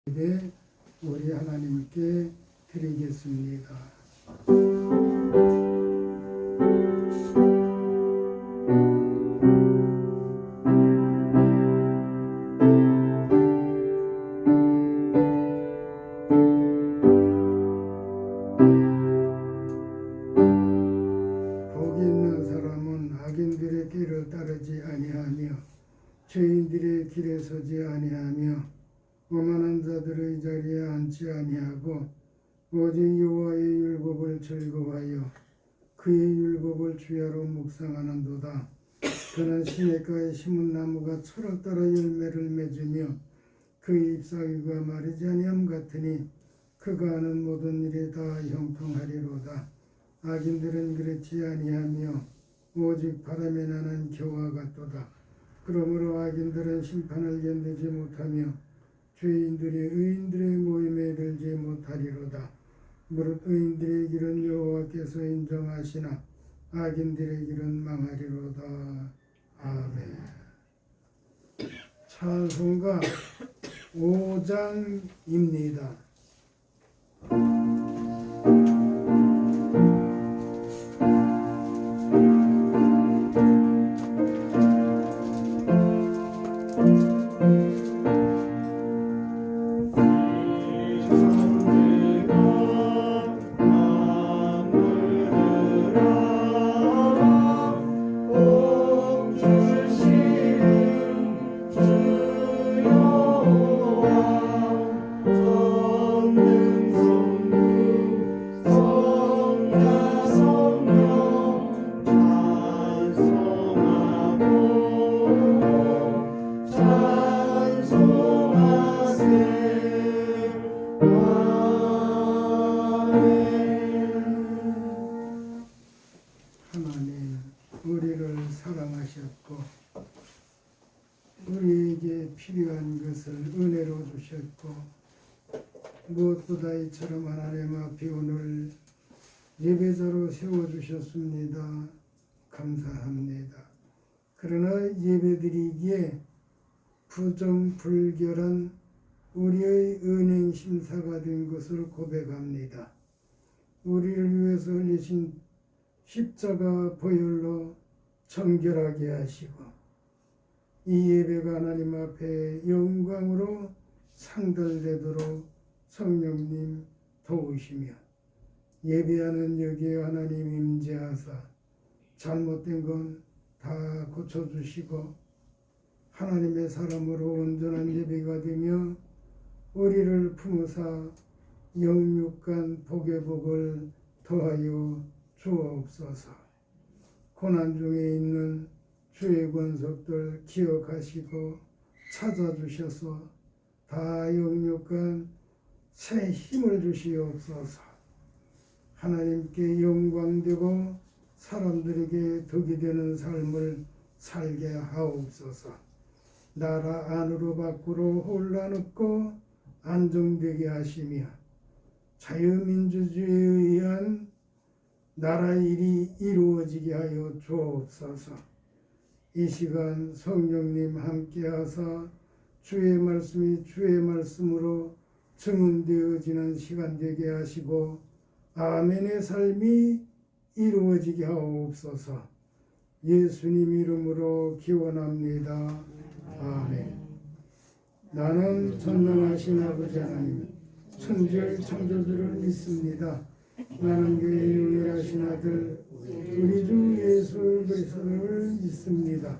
예배 우리 하나님께 드리겠습니다. 복이 있는 사람은 악인들의 길을 따르지 아니하며 죄인들의 길에 서지 아니하며 오만한 자들의 자리에 앉지 아니하고 오직 여호와의 율법을 즐거워하여 그의 율법을 주야로 묵상하는도다. 그는 시냇가에 심은 나무가 철을 따라 열매를 맺으며 그의 잎사귀가 마르지 아니함 같으니 그가 하는 모든 일이 다 형통하리로다. 악인들은 그렇지 아니하며 오직 바람에 나는 겨와 같도다. 그러므로 악인들은 심판을 견디지 못하며 죄인들이 의인들의 모임에 들지 못하리로다. 무릇 의인들의 길은 여호와께서 인정하시나 악인들의 길은 망하리로다. 아멘. 찬송가 5장입니다. 하나님, 우리를 사랑하셨고 우리에게 필요한 것을 은혜로 주셨고 무엇보다 이처럼 하나님 앞에 오늘 예배자로 세워주셨습니다. 감사합니다. 그러나 예배드리기에 부정불결한 우리의 은행심사가 된 것을 고백합니다. 우리를 위해서 흘리신 십자가 보혈로 정결하게 하시고 이 예배가 하나님 앞에 영광으로 상달되도록 성령님 도우시며 예배하는 여기에 하나님 임재하사 잘못된 건 다 고쳐주시고 하나님의 사람으로 온전한 예배가 되며 우리를 품으사 영육간 복의 복을 더하여 주옵소서. 고난 중에 있는 주의 권속들 기억하시고 찾아주셔서 다 영육간 새 힘을 주시옵소서. 하나님께 영광되고 사람들에게 덕이 되는 삶을 살게 하옵소서. 나라 안으로 밖으로 혼란 없고 안정되게 하시며 자유민주주의에 의한 나라 일이 이루어지게 하여 주옵소서. 이 시간 성령님 함께하사 주의 말씀이 주의 말씀으로 증언되어지는 시간 되게 하시고 아멘의 삶이 이루어지게 하옵소서. 예수님 이름으로 기원합니다. 아멘. 나는 전능하신 아버지 하나님 천지의 창조주를 믿습니다. 나는 그의 유일하신 아들 우리 주 예수 그리스도를 믿습니다.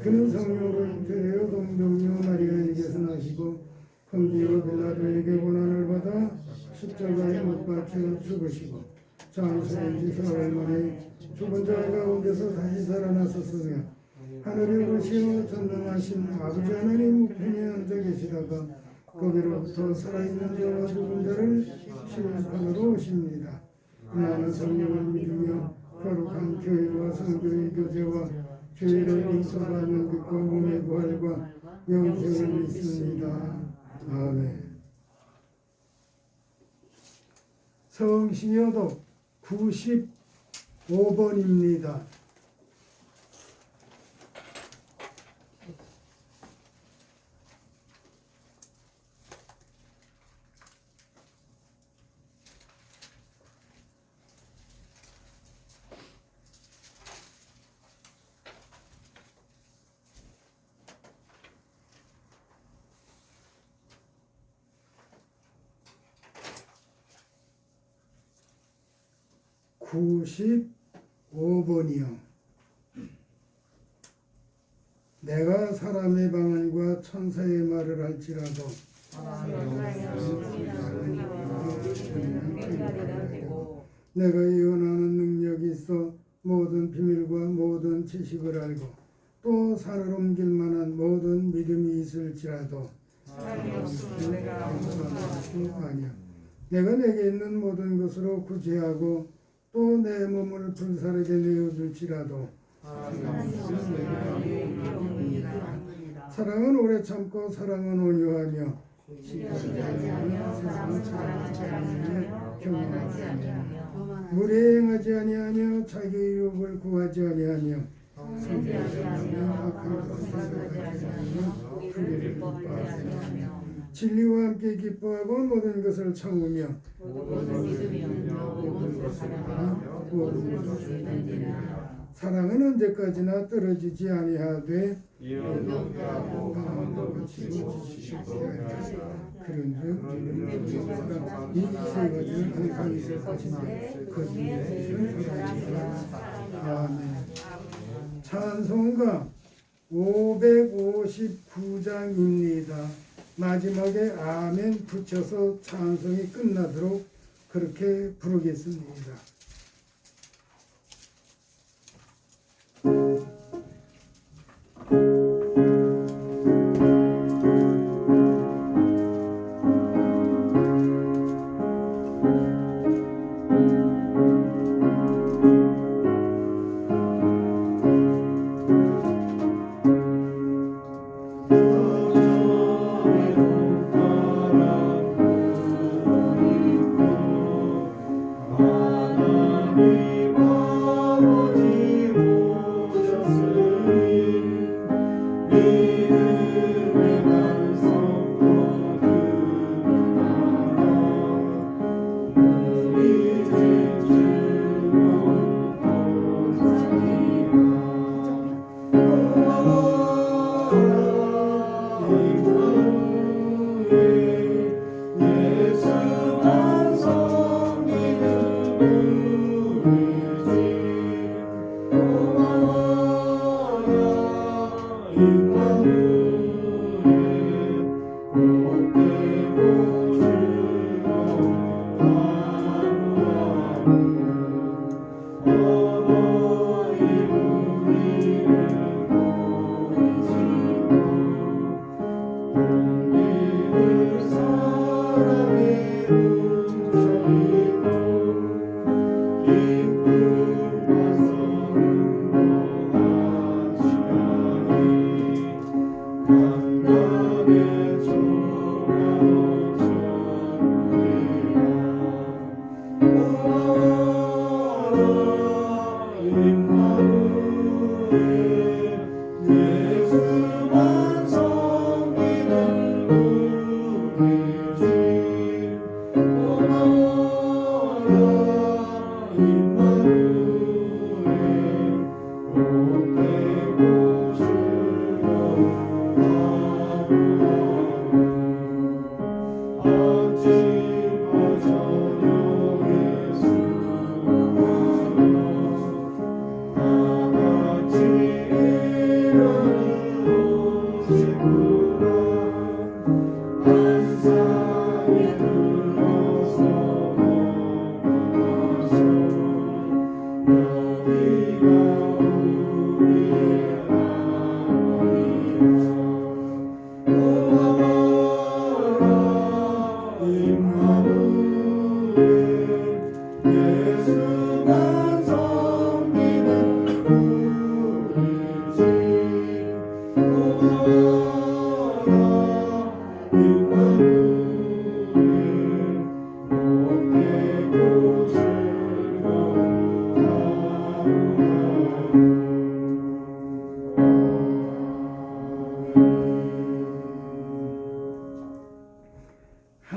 그는 성령으로 잉태되어 동정녀 마리아에게서 나시고 본디오 빌라도에게 고난을 받아 십자가에 못 박혀 죽으시고 장수된 지 사흘 만에 죽은 자 가운데서 다시 살아나셨으며 하늘에 오르시어 전능하신 아버지 하나님 우편에 앉아 계시다가 거기로부터 살아있는 자와 죽은 자를 심판하러 오십니다. 나는 성령을 믿으며 거룩한 교회와 성도의 교제와 죄를 용서받는 것과 몸의 부활과 영생을 믿습니다. 아멘. 성시여독 95번입니다. 95번이요. 내가 사람의 방언과 천사의 말을 할지라도 내가 예언하는 능력이 있어 모든 비밀과 모든 지식을 알고 또 산을 옮길 만한 모든 믿음이 있을지라도 아니야. 내가 내게 있는 모든 것으로 구제하고 또 내 몸을 불사르게 내어줄지라도 사랑은 오래 참고 사랑은 온유하며 사랑은 경건하지 아니하며 무례 행하지 아니하며 자기 유업을 구하지 아니하며 성질하지 아니하며 악한 것을 생각하지 아니하며 불의를 기뻐하지 아니하며 진리와 함께 기뻐하고 모든 것을 참으며 모든 것을 사랑하며 모든 것을 견디느니라. 사랑은 언제까지나 떨어지지 아니하되 영원하고 강함도 고치고 지식도 아니하리라. 그런즉 이세 가지는 항상 있을 것인데 그 중에 사랑이라. 아멘. 찬송가 559장입니다. 마지막에 아멘 붙여서 찬송이 끝나도록 그렇게 부르겠습니다.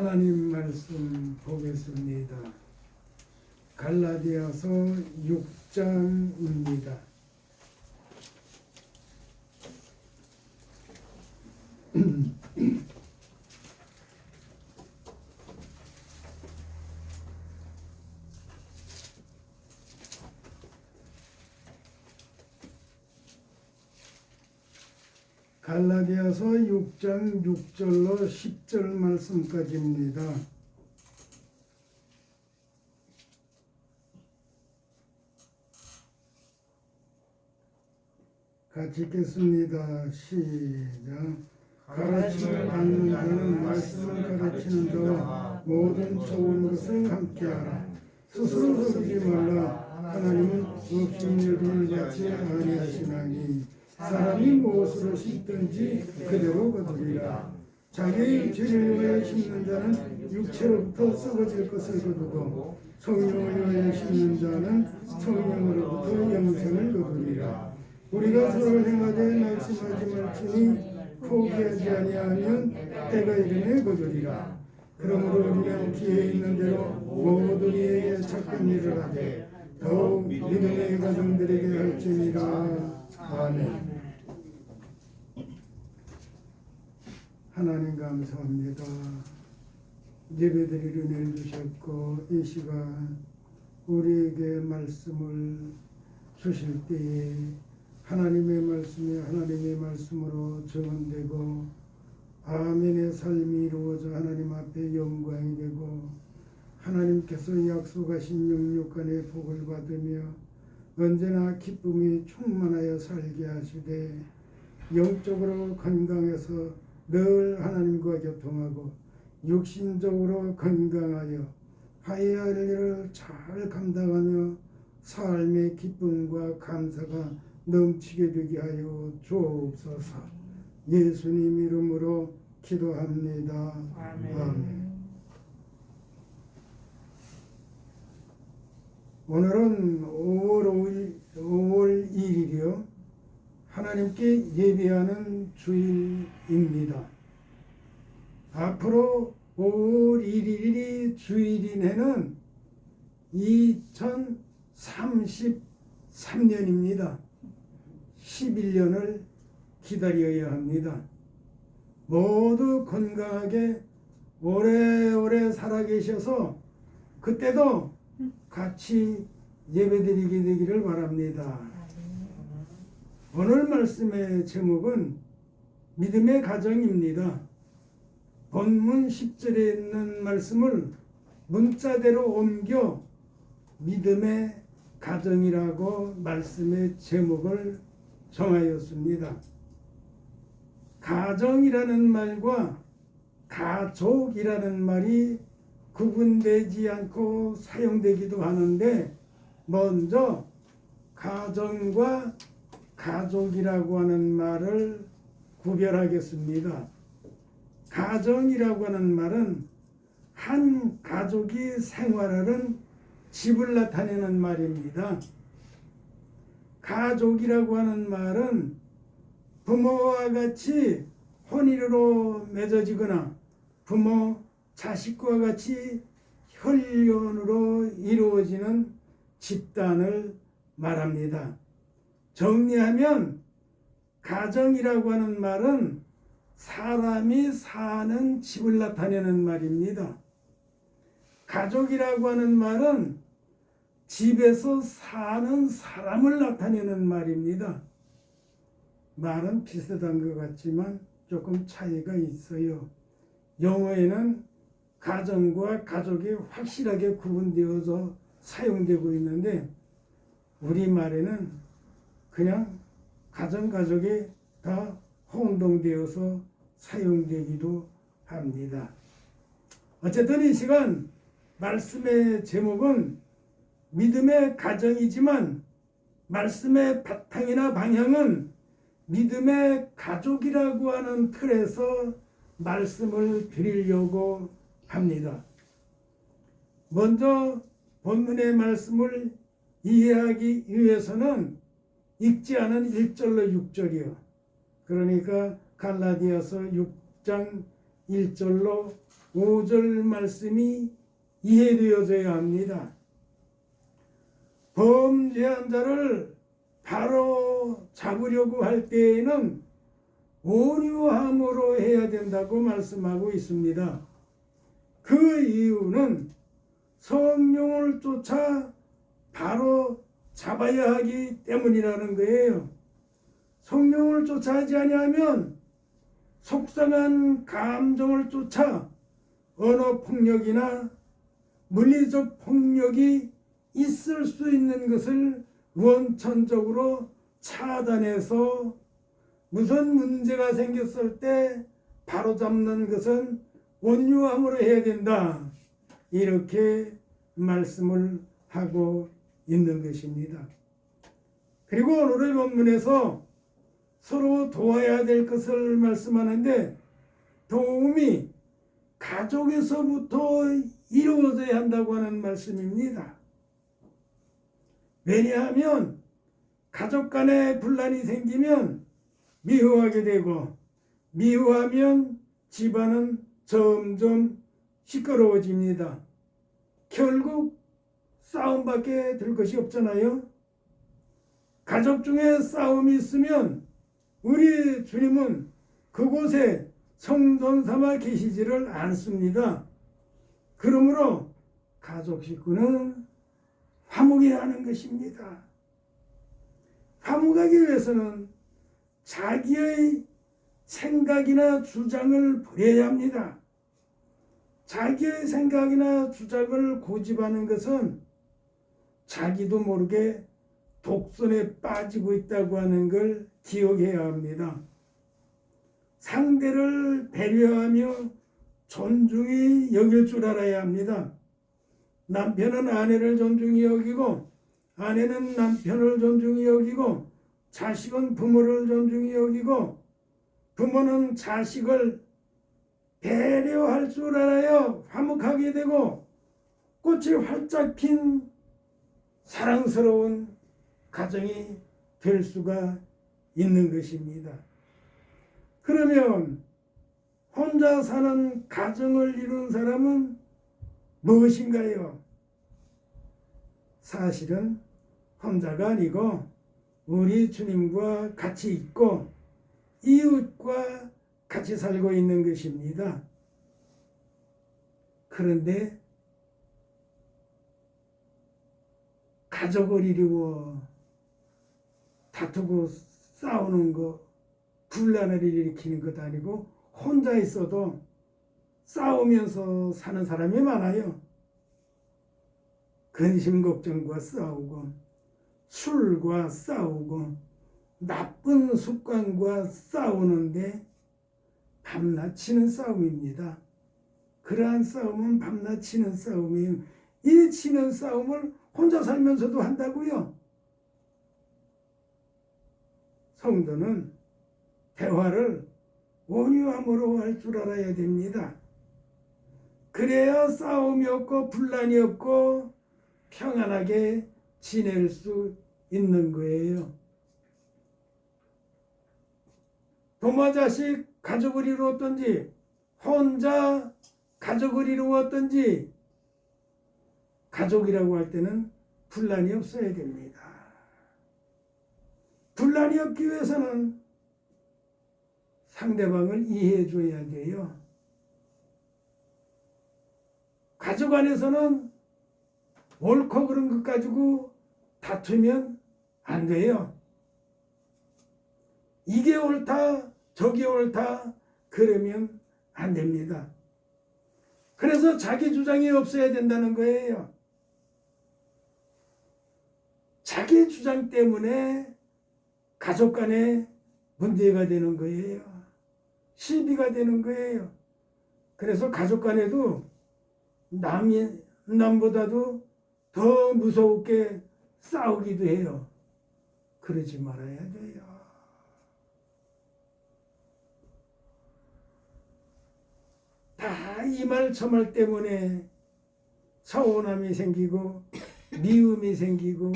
하나님 말씀 보겠습니다. 갈라디아서 6장입니다. 갈라디아서 6장 6절로 10절 말씀까지입니다. 같이 읽겠습니다. 시작. 가르침을 받는 자는 말씀을 가르치는 자와 모든 좋은 것을 함께하라. 스스로 속이지 말라. 하나님은 없음여김을 받지 아니하시나니 사람이 무엇으로 심든지 그대로 거두리라. 자기의 죄를 위하여 심는 자는 육체로부터 썩어질 것을 거두고 성령을 위하여 심는 자는 성령으로부터 영생을 거두리라. 우리가 서로 행하되 말씀하지 말지니 포기하지 아니하면 때가 이르매 거두리라. 그러므로 우리는 기회 있는 대로 모든 이에게 착한 일을 하되 더욱 믿음의 가정들에게 할지니라. 아멘. 하나님 감사합니다. 예배드릴 은혜를 주셨고 이 시간 우리에게 말씀을 주실 때에 하나님의 말씀이 하나님의 말씀으로 증언되고 아멘의 삶이 이루어져 하나님 앞에 영광이 되고 하나님께서 약속하신 영육간의 복을 받으며 언제나 기쁨이 충만하여 살게 하시되 영적으로 건강해서 늘 하나님과 교통하고 육신적으로 건강하여 하여야 할 일을 잘 감당하며 삶의 기쁨과 감사가 넘치게 되게 하여 주옵소서. 예수님 이름으로 기도합니다. 아멘. 오늘은 5월 1일이요. 하나님께 예배하는 주일입니다. 앞으로 5월 1일이 주일인 해는 2033년입니다. 11년을 기다려야 합니다. 모두 건강하게 오래오래 살아계셔서 그때도 같이 예배드리게 되기를 바랍니다. 오늘 말씀의 제목은 믿음의 가정입니다. 본문 10절에 있는 말씀을 문자대로 옮겨 믿음의 가정이라고 말씀의 제목을 정하였습니다. 가정이라는 말과 가족이라는 말이 구분되지 않고 사용되기도 하는데 먼저 가정과 가족이라고 하는 말을 구별하겠습니다. 가정이라고 하는 말은 한 가족이 생활하는 집을 나타내는 말입니다. 가족이라고 하는 말은 부모와 같이 혼인으로 맺어지거나 부모, 자식과 같이 혈연으로 이루어지는 집단을 말합니다. 정리하면 가정이라고 하는 말은 사람이 사는 집을 나타내는 말입니다. 가족이라고 하는 말은 집에서 사는 사람을 나타내는 말입니다. 말은 비슷한 것 같지만 조금 차이가 있어요. 영어에는 가정과 가족이 확실하게 구분되어서 사용되고 있는데 우리말에는 그냥 가정이 다 혼동되어서 사용되기도 합니다. 어쨌든 이 시간 말씀의 제목은 믿음의 가정이지만 말씀의 바탕이나 방향은 믿음의 가족이라고 하는 틀에서 말씀을 드리려고 합니다. 먼저 본문의 말씀을 이해하기 위해서는 읽지 않은 1절로 6절이요. 그러니까 갈라디아서 6장 1절로 5절 말씀이 이해되어져야 합니다. 범죄한 자를 바로 잡으려고 할 때에는 온유함으로 해야 된다고 말씀하고 있습니다. 그 이유는 성령을 쫓아 바로 잡아야 하기 때문이라는 거예요. 성령을 쫓아하지 아니하면 속상한 감정을 쫓아 언어 폭력이나 물리적 폭력이 있을 수 있는 것을 원천적으로 차단해서 무슨 문제가 생겼을 때 바로잡는 것은 온유함으로 해야 된다. 이렇게 말씀을 하고 있는 것입니다. 그리고 오늘의 본문에서 서로 도와야 될 것을 말씀하는데 도움이 가족에서부터 이루어져야 한다고 하는 말씀입니다. 왜냐하면 가족 간에 분란이 생기면 미워하게 되고 미워하면 집안은 점점 시끄러워집니다. 결국 싸움밖에 될 것이 없잖아요. 가족 중에 싸움이 있으면 우리 주님은 그곳에 성전 삼아 계시지를 않습니다. 그러므로 가족 식구는 화목해야 하는 것입니다. 화목하기 위해서는 자기의 생각이나 주장을 버려야 합니다. 자기의 생각이나 주장을 고집하는 것은 자기도 모르게 독선에 빠지고 있다고 하는 걸 기억해야 합니다. 상대를 배려하며 존중히 여길 줄 알아야 합니다. 남편은 아내를 존중히 여기고 아내는 남편을 존중히 여기고 자식은 부모를 존중히 여기고 부모는 자식을 배려할 줄 알아야 화목하게 되고 꽃이 활짝 핀 사랑스러운 가정이 될 수가 있는 것입니다. 그러면 혼자 사는 가정을 이룬 사람은 무엇인가요? 사실은 혼자가 아니고 우리 주님과 같이 있고 이웃과 같이 살고 있는 것입니다. 그런데 가족을 이루어 다투고 싸우는 거, 분란을 일으키는 것 아니고 혼자 있어도 싸우면서 사는 사람이 많아요. 근심 걱정과 싸우고 술과 싸우고 나쁜 습관과 싸우는데 밤낮 치는 싸움입니다. 그러한 싸움은 밤낮 치는 싸움이에요. 이 치는 싸움을 혼자 살면서도 한다고요. 성도는 대화를 온유함으로 할 줄 알아야 됩니다. 그래야 싸움이 없고 분란이 없고 평안하게 지낼 수 있는 거예요. 부모 자식 가족을 이루었든지 혼자 가족을 이루었든지 가족이라고 할 때는 분란이 없어야 됩니다. 분란이 없기 위해서는 상대방을 이해해 줘야 돼요. 가족 안에서는 옳고 그른 것 가지고 다투면 안 돼요. 이게 옳다, 저게 옳다, 그러면 안 됩니다. 그래서 자기 주장이 없어야 된다는 거예요. 자기 주장 때문에 가족 간에 문제가 되는 거예요. 시비가 되는 거예요. 그래서 가족 간에도 남보다도 더 무섭게 싸우기도 해요. 그러지 말아야 돼요. 다 이 말 저 말 때문에 서운함이 생기고 미움이 생기고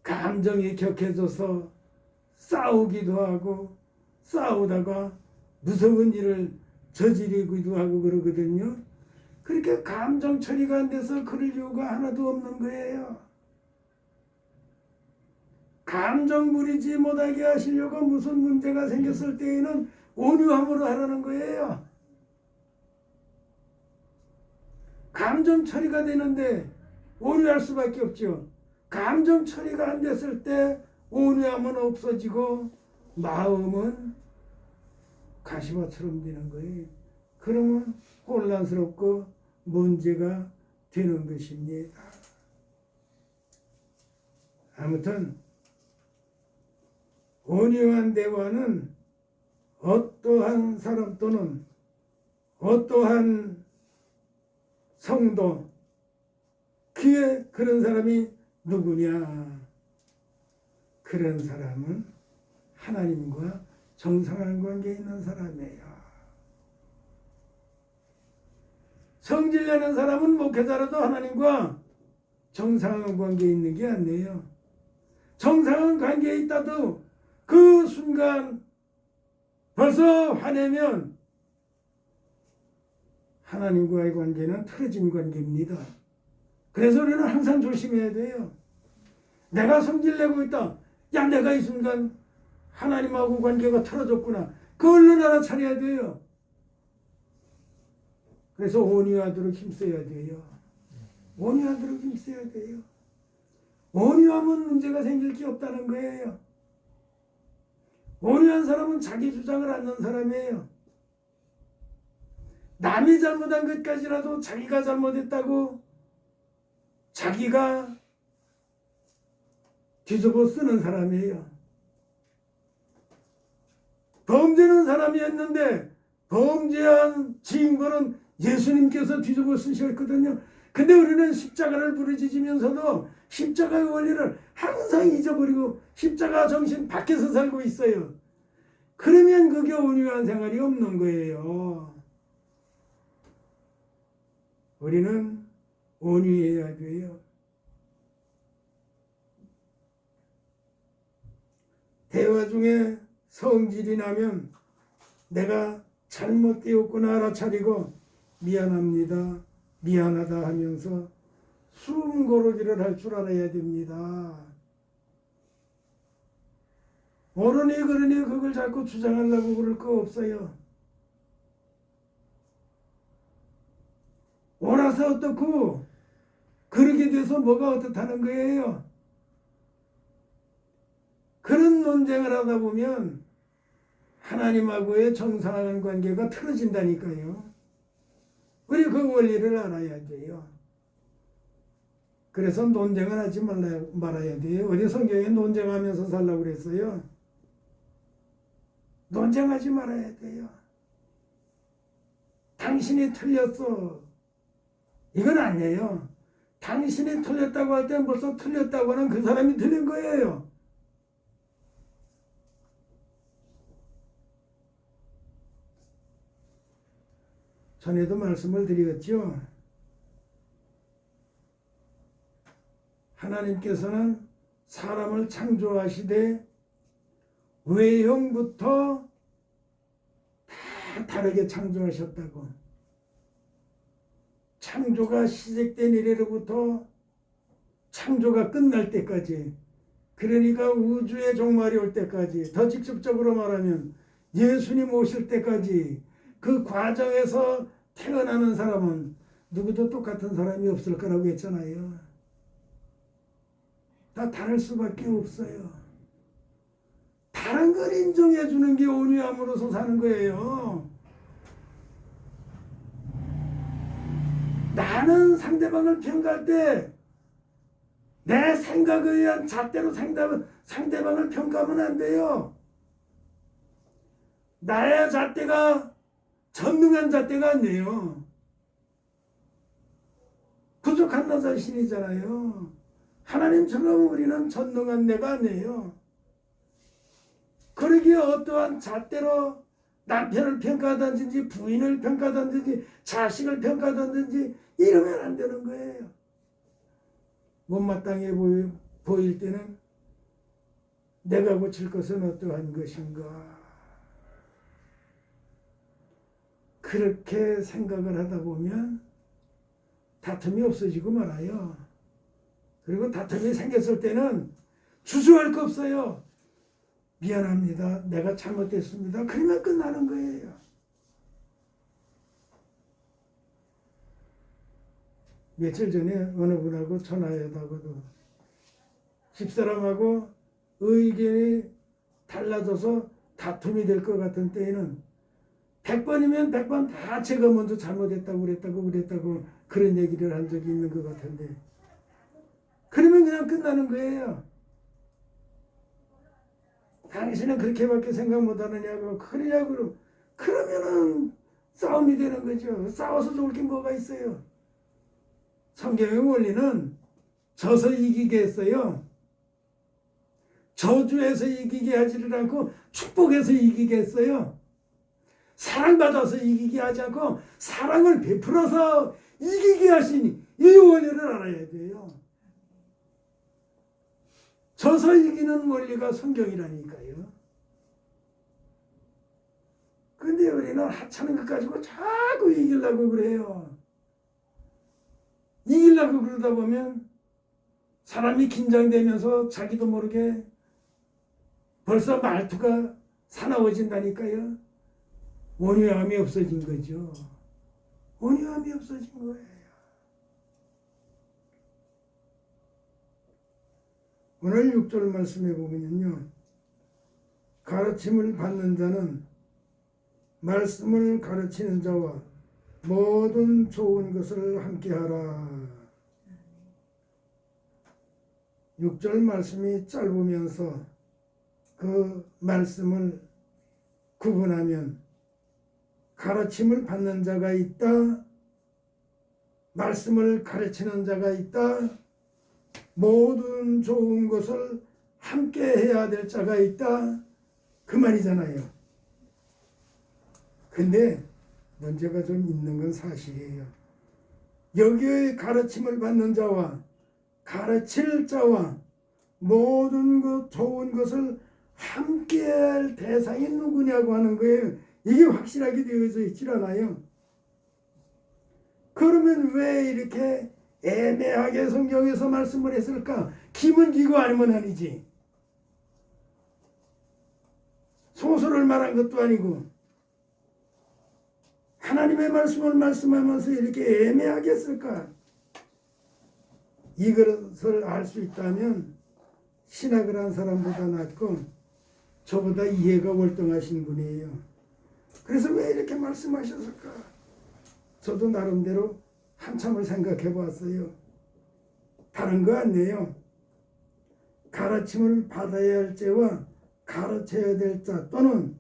감정이 격해져서 싸우기도 하고 싸우다가 무서운 일을 저지르기도 하고 그러거든요. 그렇게 감정 처리가 안 돼서 그럴 이유가 하나도 없는 거예요. 감정 부리지 못하게 하시려고 무슨 문제가 생겼을 때에는 온유함으로 하라는 거예요. 감정 처리가 되는데 온유할 수밖에 없죠. 감정 처리가 안 됐을 때 온유함은 없어지고 마음은 가시밭처럼 되는 거예요. 그러면 혼란스럽고 문제가 되는 것입니다. 아무튼 온유한 대화는 어떠한 사람 또는 어떠한 성도, 그런 사람이 누구냐? 그런 사람은 하나님과 정상한 관계에 있는 사람이에요. 성질내는 사람은 목회자라도 하나님과 정상한 관계에 있는 게 아니에요. 정상한 관계에 있다도 그 순간 벌써 화내면 하나님과의 관계는 틀어진 관계입니다. 그래서 우리는 항상 조심해야 돼요. 내가 성질내고 있다. 야, 내가 이 순간 하나님하고 관계가 틀어졌구나. 그 얼른 알아차려야 돼요. 그래서 온유하도록 힘써야 돼요. 온유하도록 힘써야 돼요. 온유하면 문제가 생길 게 없다는 거예요. 온유한 사람은 자기 주장을 않는 사람이에요. 남이 잘못한 것까지라도 자기가 잘못했다고 자기가 뒤집어 쓰는 사람이에요. 범죄는 사람이었는데 범죄한 증거는 예수님께서 뒤집어 쓰셨거든요. 근데 우리는 십자가를 부르짖으면서도 십자가의 원리를 항상 잊어버리고 십자가 정신 밖에서 살고 있어요. 그러면 그게 온유한 생활이 없는 거예요. 우리는 온유해야 돼요. 대화 중에 성질이 나면 내가 잘못되었구나 알아차리고 미안합니다, 미안하다 하면서 숨 고르기를 할 줄 알아야 됩니다. 옳으니 그러니 그걸 자꾸 주장하려고 그럴 거 없어요. 옳아서 어떻고 그러게 돼서 뭐가 어떻다는 거예요. 그런 논쟁을 하다 보면 하나님하고의 정상한 관계가 틀어진다니까요. 우리 그 원리를 알아야 돼요. 그래서 논쟁을 하지 말아야 돼요. 어디 성경에 논쟁하면서 살라고 그랬어요? 논쟁하지 말아야 돼요. 당신이 틀렸어. 이건 아니에요. 당신이 틀렸다고 할 때 벌써 틀렸다고 하는 그 사람이 틀린 거예요. 전에도 말씀을 드렸죠. 하나님께서는 사람을 창조하시되 외형부터 다 다르게 창조하셨다고. 창조가 시작된 이래로부터 창조가 끝날 때까지, 그러니까 우주의 종말이 올 때까지, 더 직접적으로 말하면 예수님 오실 때까지 그 과정에서 태어나는 사람은 누구도 똑같은 사람이 없을 거라고 했잖아요. 다 다를 수밖에 없어요. 다른 걸 인정해 주는 게 온유함으로서 사는 거예요. 나는 상대방을 평가할 때 내 생각에 의한 잣대로 상대방을 평가하면 안 돼요. 나의 잣대가 전능한 잣대가 아니에요. 부족한 나 자신이잖아요. 하나님처럼 우리는 전능한 내가 아니에요. 그러기에 어떠한 잣대로 남편을 평가하든지 부인을 평가하든지 자식을 평가하든지 이러면 안 되는 거예요. 못마땅해 보일 때는 내가 고칠 것은 어떠한 것인가. 그렇게 생각을 하다 보면 다툼이 없어지고 말아요. 그리고 다툼이 생겼을 때는 주저할 거 없어요. 미안합니다. 내가 잘못됐습니다. 그러면 끝나는 거예요. 며칠 전에 어느 분하고 전화하다가도 집사람하고 의견이 달라져서 다툼이 될 것 같은 때에는 100번이면 100번 다 제가 먼저 잘못했다고 그랬다고 그런 얘기를 한 적이 있는 것 같은데, 그러면 그냥 끝나는 거예요. 당신은 그렇게밖에 생각 못하느냐고 그러냐고. 그러면은 싸움이 되는 거죠. 싸워서 좋을 게 뭐가 있어요. 성경의 원리는 져서 이기게 했어요. 저주해서 이기게 하지를 않고 축복해서 이기게 했어요. 사랑받아서 이기게 하지 않고 사랑을 베풀어서 이기게 하시니 이 원리를 알아야 돼요. 져서 이기는 원리가 성경이라니까요. 근데 우리는 하찮은 것 가지고 자꾸 이기려고 그래요. 이기려고 그러다 보면 사람이 긴장되면서 자기도 모르게 벌써 말투가 사나워진다니까요. 온유함이 없어진 거죠. 온유함이 없어진 거예요. 오늘 6절 말씀해 보면요, 가르침을 받는 자는 말씀을 가르치는 자와 모든 좋은 것을 함께하라. 6절 말씀이 짧으면서 그 말씀을 구분하면 가르침을 받는 자가 있다, 말씀을 가르치는 자가 있다, 모든 좋은 것을 함께 해야 될 자가 있다, 그 말이잖아요. 근데 문제가 좀 있는 건 사실이에요. 여기의 가르침을 받는 자와 가르칠 자와 모든 것 좋은 것을 함께할 대상이 누구냐고 하는 거예요. 이게 확실하게 되어져 있질 않아요. 그러면 왜 이렇게 애매하게 성경에서 말씀을 했을까? 김은 기고 아니면 아니지. 소설을 말한 것도 아니고 하나님의 말씀을 말씀하면서 이렇게 애매하게 했을까? 이것을 알 수 있다면 신학을 한 사람보다 낫고 저보다 이해가 월등하신 분이에요. 그래서 왜 이렇게 말씀하셨을까? 저도 나름대로 한참을 생각해 봤어요. 다른 거 아니에요. 가르침을 받아야 할 자와 가르쳐야 될 자 또는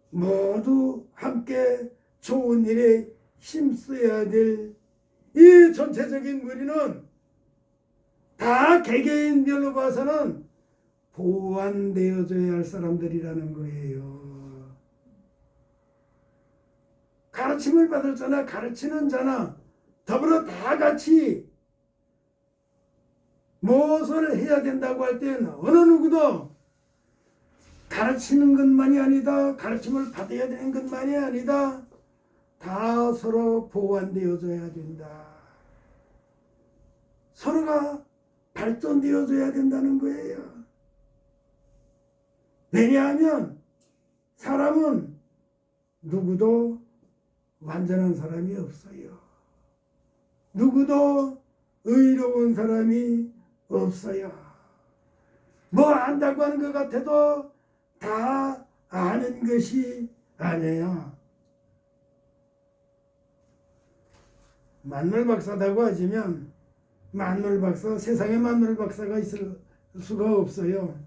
모두 함께 좋은 일에 힘써야 될 이 전체적인 무리는 다 개개인별로 봐서는 보완되어져야 할 사람들이라는 거예요. 가르침을 받을 자나 가르치는 자나 더불어 다 같이 무엇을 해야 된다고 할 때는 어느 누구도 가르치는 것만이 아니다, 가르침을 받아야 되는 것만이 아니다, 다 서로 보완되어져야 된다. 서로가 발전되어져야 된다는 거예요. 왜냐하면 사람은 누구도 완전한 사람이 없어요. 누구도 의로운 사람이 없어요. 뭐 안다고 하는 것 같아도 다 아는 것이 아니에요. 만물 박사라고 하지만 만물 박사, 세상에 만물 박사가 있을 수가 없어요.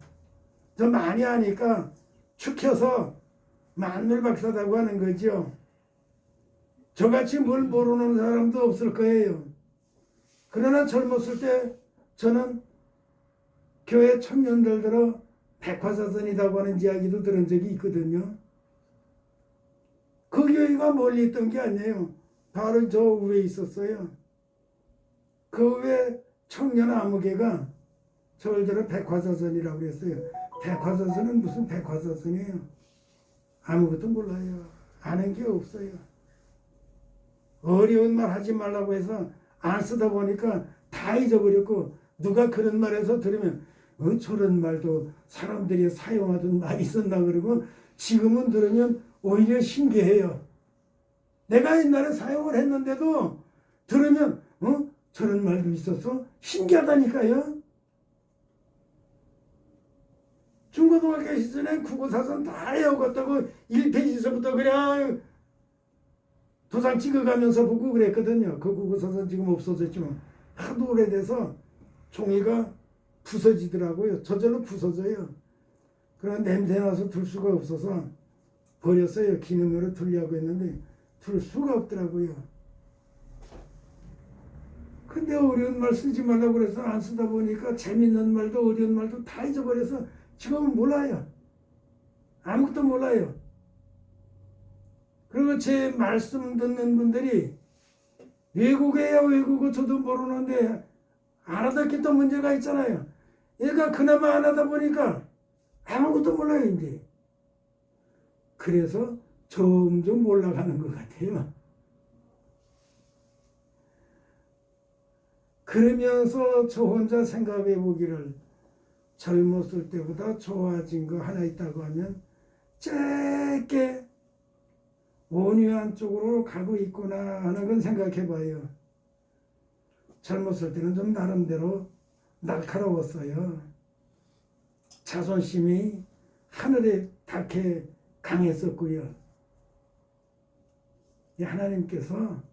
저 많이 하니까 축혀서 만물 박사라고 하는 거죠. 저같이 뭘 모르는 사람도 없을 거예요. 그러나 젊었을 때 저는 교회 청년들 들어 백화사전이라고 하는 이야기도 들은 적이 있거든요. 그 교회가 멀리 있던 게 아니에요. 바로 저 위에 있었어요. 그 위에 청년 아무개가 저를 들어 백화사전이라고 그랬어요. 백화사전은 무슨 백화사전이에요. 아무것도 몰라요. 아는 게 없어요. 어려운 말 하지 말라고 해서 안 쓰다 보니까 다 잊어버렸고, 누가 그런 말해서 들으면 저런 말도 사람들이 사용하던 말이 있었나 그러고 지금은 들으면 오히려 신기해요. 내가 옛날에 사용을 했는데도 들으면 저런 말도 있었어? 신기하다니까요. 중고등학교 시절에 국어사전 다 외웠다고 1페이지서부터 그냥 도장 찍어가면서 보고 그랬거든요. 그 국어사전 지금 없어졌지만 하도 오래돼서 종이가 부서지더라고요. 저절로 부서져요. 그런 냄새나서 둘 수가 없어서 버렸어요. 기념으로 두려고 했는데 둘 수가 없더라고요. 근데 어려운 말 쓰지 말라고 그래서 안 쓰다 보니까 재밌는 말도 어려운 말도 다 잊어버려서 지금은 몰라요. 아무것도 몰라요. 그리고 제 말씀 듣는 분들이 외국어야 외국어 저도 모르는데 알아듣기 또 문제가 있잖아요. 얘가 그나마 안 하다 보니까 아무것도 몰라요 이제. 그래서 점점 올라가는 것 같아요. 그러면서 저 혼자 생각해 보기를 젊었을 때보다 좋아진 거 하나 있다고 하면 짧게 온유한 쪽으로 가고 있구나 하는 건 생각해 봐요. 젊었을 때는 좀 나름대로 날카로웠어요. 자존심이 하늘에 닿게 강했었고요. 하나님께서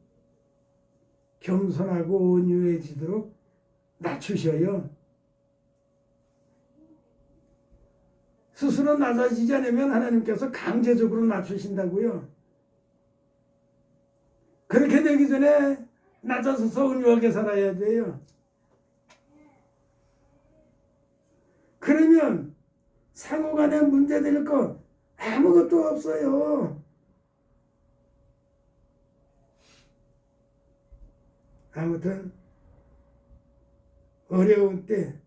겸손하고 온유해지도록 낮추셔요. 스스로 낮아지지 않으면 하나님께서 강제적으로 낮추신다고요. 그렇게 되기 전에 낮아서서 온유하게 살아야 돼요. 그러면 상호간에 문제될 거 아무것도 없어요. 아무튼 어려운 때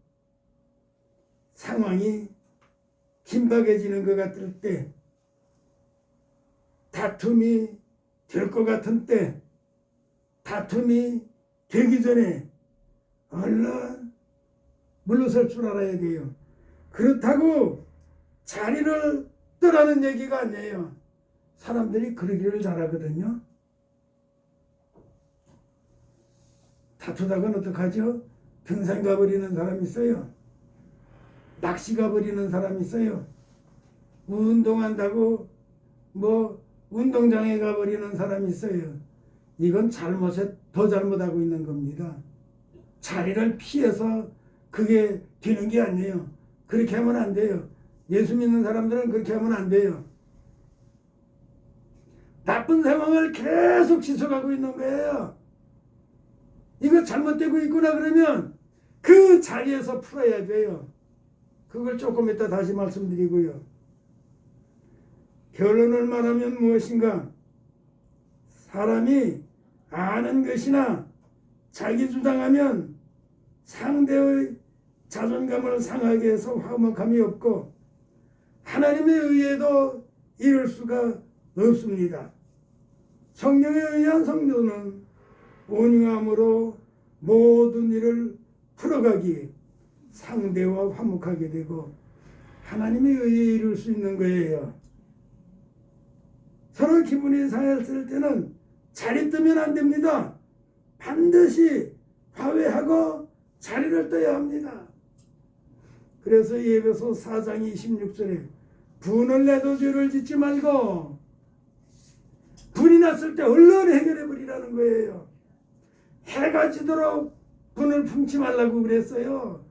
상황이 긴박해지는 것 같을 때 다툼이 될 것 같은 때 다툼이 되기 전에 얼른 물러설 줄 알아야 돼요. 그렇다고 자리를 떠나는 얘기가 아니에요. 사람들이 그러기를 잘하거든요. 다투다가는 어떡하죠? 등산 가버리는 사람이 있어요. 낚시 가버리는 사람이 있어요. 운동한다고 운동장에 가버리는 사람이 있어요. 이건 잘못에 더 잘못하고 있는 겁니다. 자리를 피해서 그게 되는 게 아니에요. 그렇게 하면 안 돼요. 예수 믿는 사람들은 그렇게 하면 안 돼요. 나쁜 상황을 계속 지속하고 있는 거예요. 이거 잘못되고 있구나 그러면 그 자리에서 풀어야 돼요. 그걸 조금 이따 다시 말씀드리고요. 결론을 말하면 무엇인가? 사람이 아는 것이나 자기 주장하면 상대의 자존감을 상하게 해서 화목함이 없고 하나님의 의에도 이룰 수가 없습니다. 성령에 의한 성도는 온유함으로 모든 일을 풀어가기에 상대와 화목하게 되고 하나님의 의에 이룰 수 있는 거예요. 서로 기분이 상했을 때는 자리 뜨면 안 됩니다. 반드시 화해하고 자리를 떠야 합니다. 그래서 에베소 4장 26절에 분을 내도 죄를 짓지 말고 분이 났을 때 얼른 해결해 버리라는 거예요. 해가 지도록 분을 품지 말라고 그랬어요.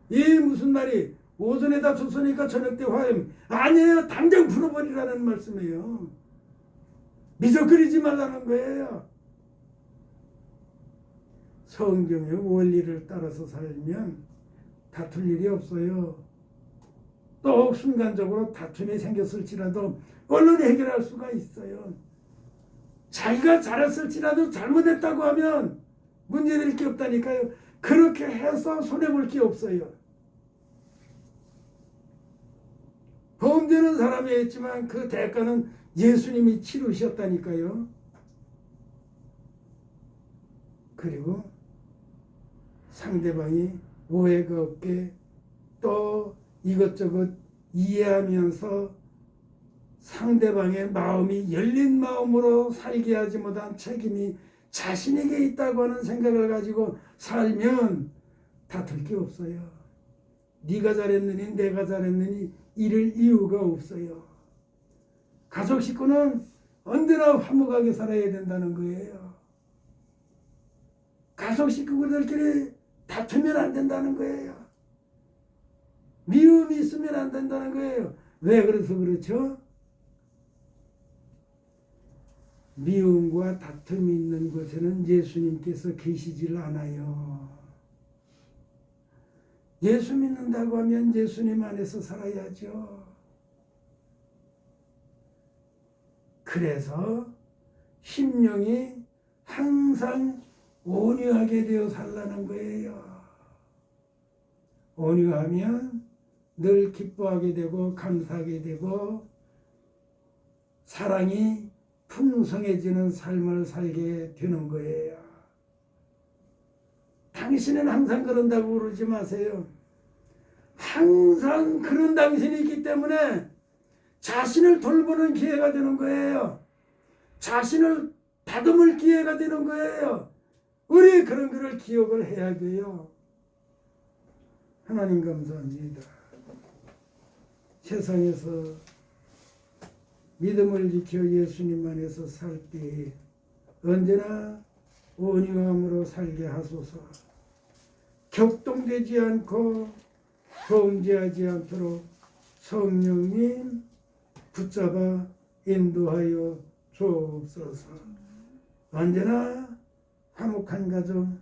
이 무슨 말이 오전에다 줬으니까 저녁 때 화해 아니에요. 당장 풀어버리라는 말씀이에요. 미적거리지 말라는 거예요. 성경의 원리를 따라서 살면 다툴 일이 없어요. 또 순간적으로 다툼이 생겼을지라도 얼른 해결할 수가 있어요. 자기가 잘했을지라도 잘못했다고 하면 문제될 게 없다니까요. 그렇게 해서 손해볼 게 없어요. 범죄는 사람이 했지만 그 대가는 예수님이 치르셨다니까요. 그리고 상대방이 오해가 없게 또 이것저것 이해하면서 상대방의 마음이 열린 마음으로 살게 하지 못한 책임이 자신에게 있다고 하는 생각을 가지고 살면 다툴 게 없어요. 네가 잘했느니 내가 잘했느니 이럴 이유가 없어요. 가족 식구는 언제나 화목하게 살아야 된다는 거예요. 가족 식구들끼리 다투면 안 된다는 거예요. 미움이 있으면 안 된다는 거예요. 왜 그래서 그렇죠? 미움과 다툼이 있는 곳에는 예수님께서 계시질 않아요. 예수 믿는다고 하면 예수님 안에서 살아야죠. 그래서 심령이 항상 온유하게 되어 살라는 거예요. 온유하면 늘 기뻐하게 되고 감사하게 되고 사랑이 풍성해지는 삶을 살게 되는 거예요. 당신은 항상 그런다고 그러지 마세요. 항상 그런 당신이 있기 때문에 자신을 돌보는 기회가 되는 거예요. 자신을 다듬을 기회가 되는 거예요. 우리 그런 거를 기억을 해야 돼요. 하나님 감사합니다. 세상에서 믿음을 지켜 예수님 안에서 살 때 언제나 온유함으로 살게 하소서. 격동되지 않고 범죄하지 않도록 성령님 붙잡아 인도하여 주옵소서. 언제나 화목한 가정,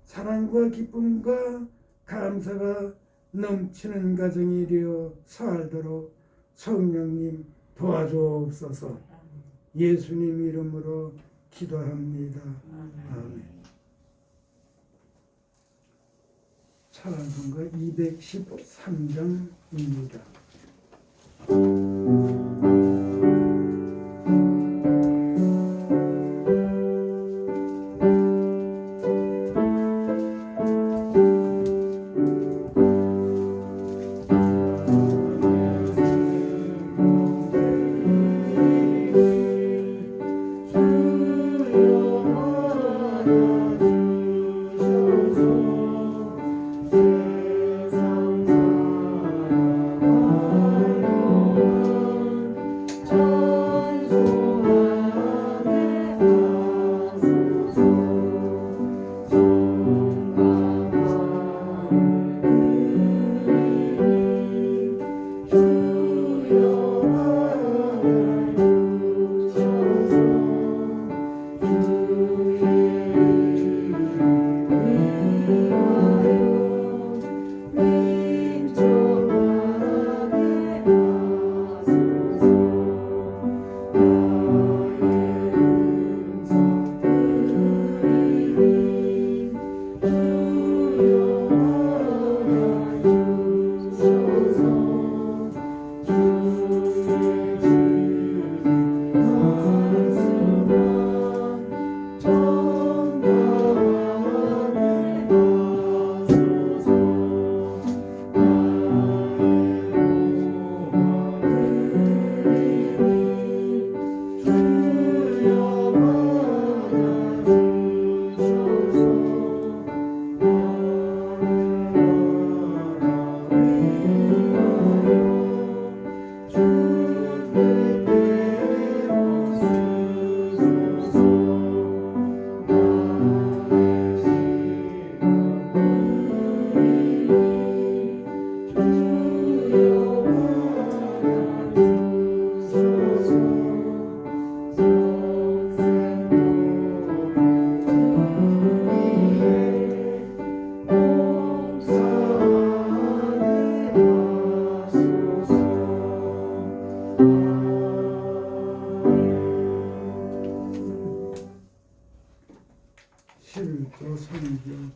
사랑과 기쁨과 감사가 넘치는 가정이 되어 살도록 성령님 도와주옵소서. 예수님 이름으로 기도합니다. 아멘. 찬송가 213장입니다.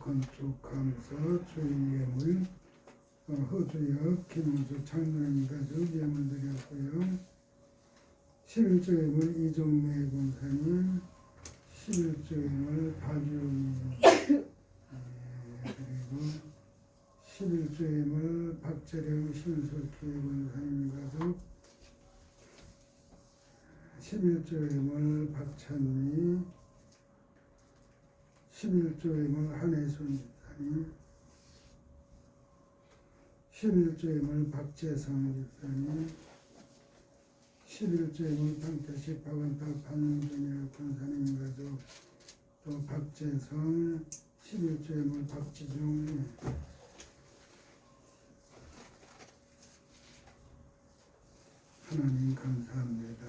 건축 감사 주일 예물 허주역 김우주 장로님 가족 예물 드렸고요. 11조 예물 이종래 권사님, 11조 예물 박유미 그리고 11조 예물 박재령 신석희 권사님 가족, 11조 예물 박찬미, 11조 예물 한혜순 집사님, 11조임을 박재성 집사님, 11조임을 방태식 박은탁 판중혁 권사님 가족, 또 박재성, 11조임을 박지중. 하나님 감사합니다.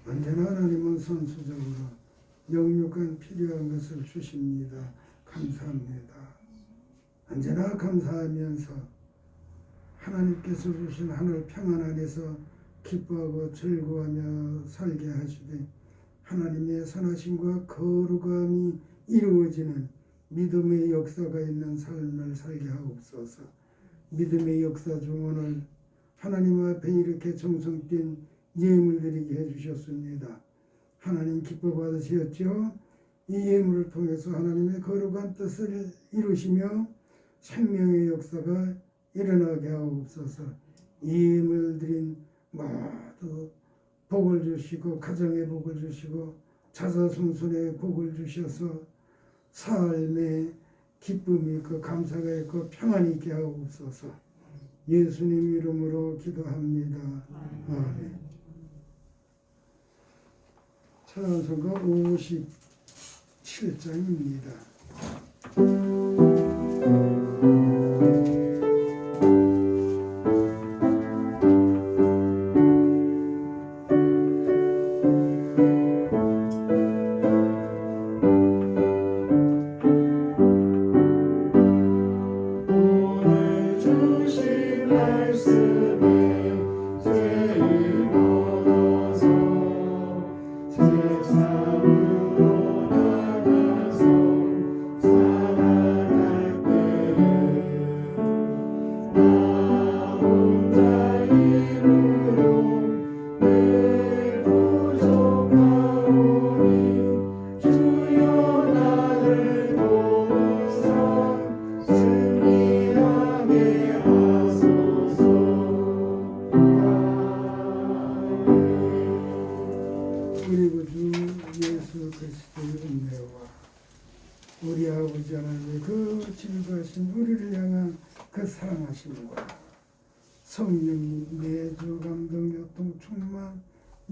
언제나 하나님은 선수적으로 영육간 필요한 것을 주십니다. 감사합니다. 언제나 감사하면서 하나님께서 주신 하늘 평안 안에서 기뻐하고 즐거워하며 살게 하시되 하나님의 선하심과 거룩함이 이루어지는 믿음의 역사가 있는 삶을 살게 하옵소서. 믿음의 역사 중 오늘 하나님 앞에 이렇게 정성된 예물 드리게 해주셨습니다. 하나님 기뻐 받으셨죠? 이 예물을 통해서 하나님의 거룩한 뜻을 이루시며 생명의 역사가 일어나게 하옵소서. 이 예물 드린 모두 복을 주시고 가정의 복을 주시고 자자손손의 복을 주셔서 삶의 기쁨이 있고 감사가 있고 평안이 있게 하옵소서. 예수님 이름으로 기도합니다. 아멘. 찬송가 57장입니다. 우리 구주 예수 그리스도의 은혜와 우리 아버지 하나님의 그 질거하신 우리를 향한 그 사랑하심과 성령님 내주 감동 교통 충만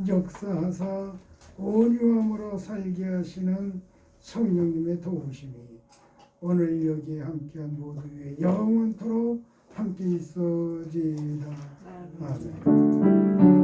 역사하사 온유함으로 살게 하시는 성령님의 도우심이 오늘 여기에 함께한 모두의 영원토록 함께 있어지이다. 아멘.